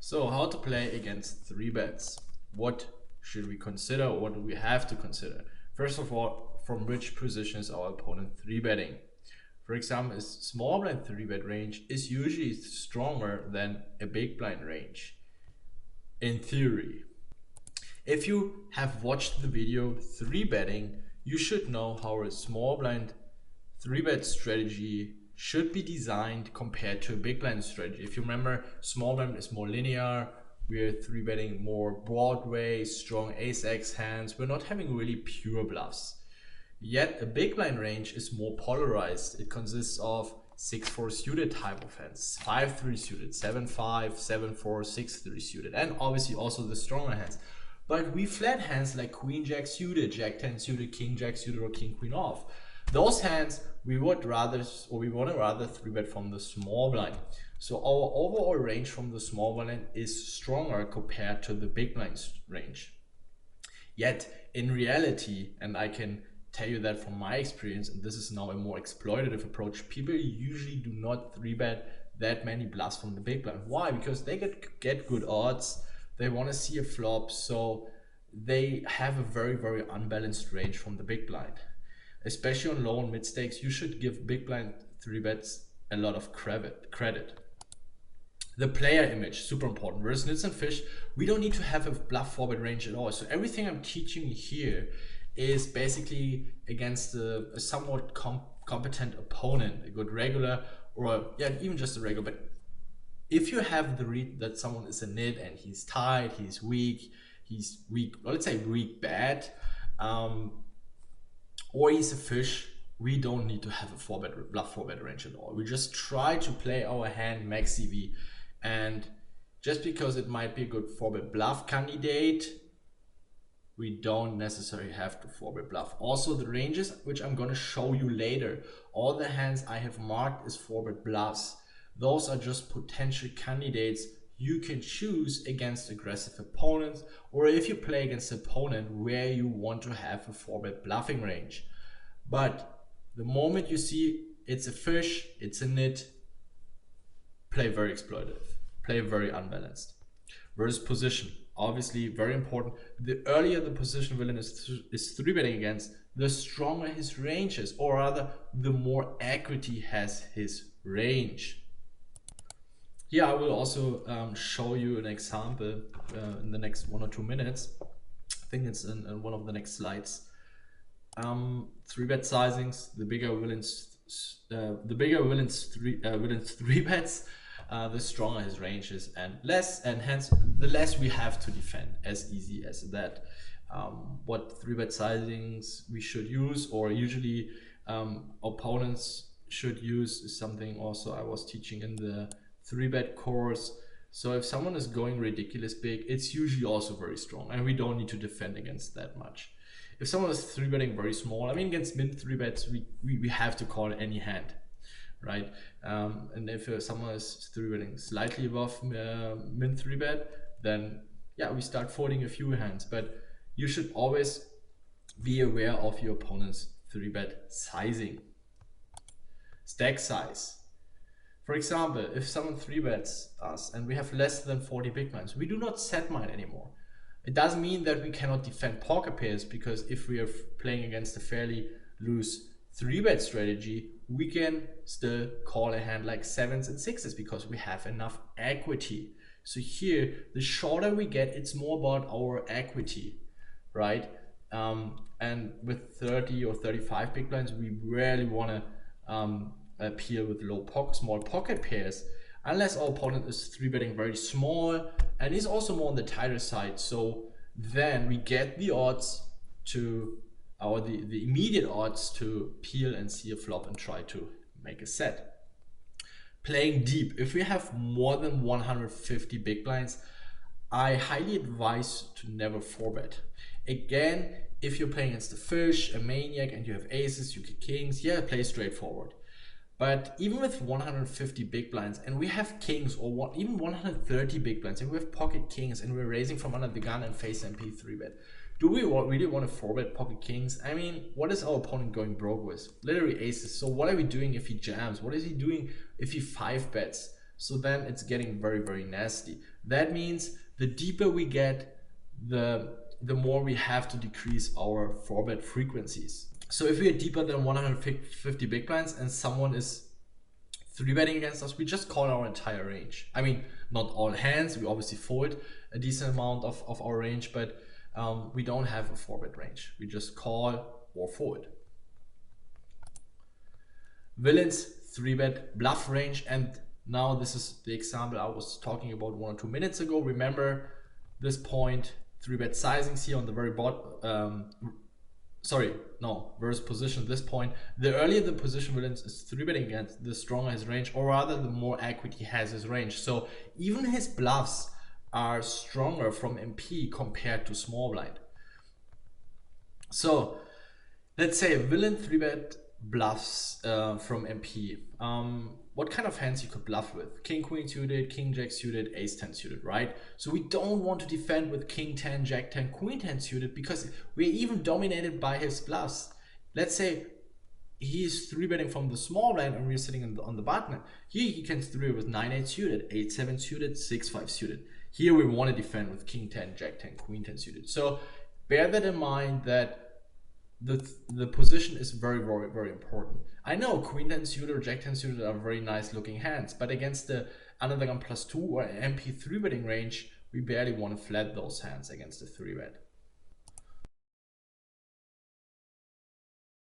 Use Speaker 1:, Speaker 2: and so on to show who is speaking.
Speaker 1: So how to play against 3-bets? What should we consider? What do we have to consider? First of all, from which position is our opponent 3-betting? For example, a small blind 3-bet range is usually stronger than a big blind range, in theory. If you have watched the video 3-betting, you should know how a small blind 3-bet strategy should be designed compared to a big blind strategy. If you remember, small blind is more linear. We're 3-betting more Broadway, strong ace-x hands. We're not having really pure bluffs. Yet a big blind range is more polarized. It consists of 6-4 suited type of hands, 5-3 suited, 7-5, 7-4, 6-3 suited, and obviously also the stronger hands. But we flat hands like Queen-Jack suited, Jack-10 suited, King-Jack suited, or King-Queen off. Those hands we would rather, or we want to rather 3-bet from the small blind. So our overall range from the small blind is stronger compared to the big blind range. Yet in reality, and I can tell you that from my experience, and this is now a more exploitative approach, people usually do not 3-bet that many bluffs from the big blind. Why? Because they get good odds. They want to see a flop, so they have a very unbalanced range from the big blind. Especially on low and mid stakes, you should give big blind 3-bets a lot of credit. The player image, super important. Whereas Nits and Fish, we don't need to have a bluff 4-bet range at all. So everything I'm teaching here is basically against a somewhat competent opponent, a good regular, or yeah, even just a regular. But if you have the read that someone is a nit and he's tight, he's weak, well, let's say weak bad, or he's a fish, we don't need to have a bluff 4-bet range at all. We just try to play our hand max EV, and just because it might be a good 4-bet bluff candidate, we don't necessarily have to 4-bet bluff. Also the ranges, which I'm going to show you later, all the hands I have marked as 4-bet bluffs, those are just potential candidates you can choose against aggressive opponents, or if you play against an opponent where you want to have a 4-bet bluffing range. But the moment you see it's a fish, it's a nit, play very exploitative, play very unbalanced. Versus position, obviously very important. The earlier the position villain is 3-betting against, the stronger his range is, or rather the more equity has his range. Here I will also show you an example in the next 1 or 2 minutes. I think it's in one of the next slides. 3-bet sizings, the bigger villains 3-bets, the stronger his range is, and hence the less we have to defend. As easy as that. What 3-bet sizings we should use, or usually opponents should use, is something also I was teaching in the 3-bet course. So if someone is going ridiculous big, it's usually also very strong, and we don't need to defend against that much. If someone is 3-betting very small, I mean, against min 3-bets, we have to call any hand, right? And if someone is 3-betting slightly above min 3-bet, then yeah, we start folding a few hands. But you should always be aware of your opponent's 3-bet sizing. Stack size. For example, if someone 3-bets us and we have less than 40 big blinds, we do not set mine anymore. It doesn't mean that we cannot defend pocket pairs, because if we are playing against a fairly loose 3-bet strategy, we can still call a hand like 7s and 6s because we have enough equity. So here, the shorter we get, it's more about our equity, right? And with 30 or 35 big blinds, we rarely want to appeal with small pocket pairs, unless our opponent is 3-betting very small and is also more on the tighter side. So then we get the odds to, or the immediate odds to peel and see a flop and try to make a set. Playing deep. If we have more than 150 big blinds, I highly advise to never 4-bet. Again, if you're playing against a fish, a maniac, and you have aces, you get kings, yeah, play straightforward. But even with 150 big blinds, and we have kings, or even 130 big blinds, and we have pocket kings, and we're raising from under the gun and face MP 3-bet, do we really want to 4-bet pocket kings? I mean, what is our opponent going broke with? Literally aces. So what are we doing if he jams? What is he doing if he 5-bets? So then it's getting very, very nasty. That means the deeper we get, the more we have to decrease our 4-bet frequencies. So if we are deeper than 150 big blinds and someone is 3-betting against us, we just call our entire range. I mean, not all hands, we obviously fold a decent amount of our range, but we don't have a 4-bet range. We just call or fold. Villains 3-bet bluff range, and now this is the example I was talking about 1 or 2 minutes ago. Remember this point, 3-bet sizings here on the very bottom. Versus position at this point. The earlier the position villains is 3-betting against, the stronger his range, or rather the more equity has his range. So even his bluffs are stronger from MP compared to small blind. So let's say villain 3-bet bluffs from MP. What kind of hands you could bluff with? King Queen suited, King Jack suited, Ace 10 suited, right? So we don't want to defend with King 10, Jack 10, Queen 10 suited because we're even dominated by his bluffs. Let's say he's 3-betting from the small blind and we're sitting on the button. Here he can 3 with 9-8 suited, 8-7 suited, 6-5 suited. Here we want to defend with King 10, Jack 10, Queen 10 suited. So bear that in mind, that the position is very, very, very important. I know Queen 10 suited or Jack 10 suited are very nice looking hands, but against the Under the Gun +2 or MP 3-betting range, we barely want to flat those hands against the 3-bet.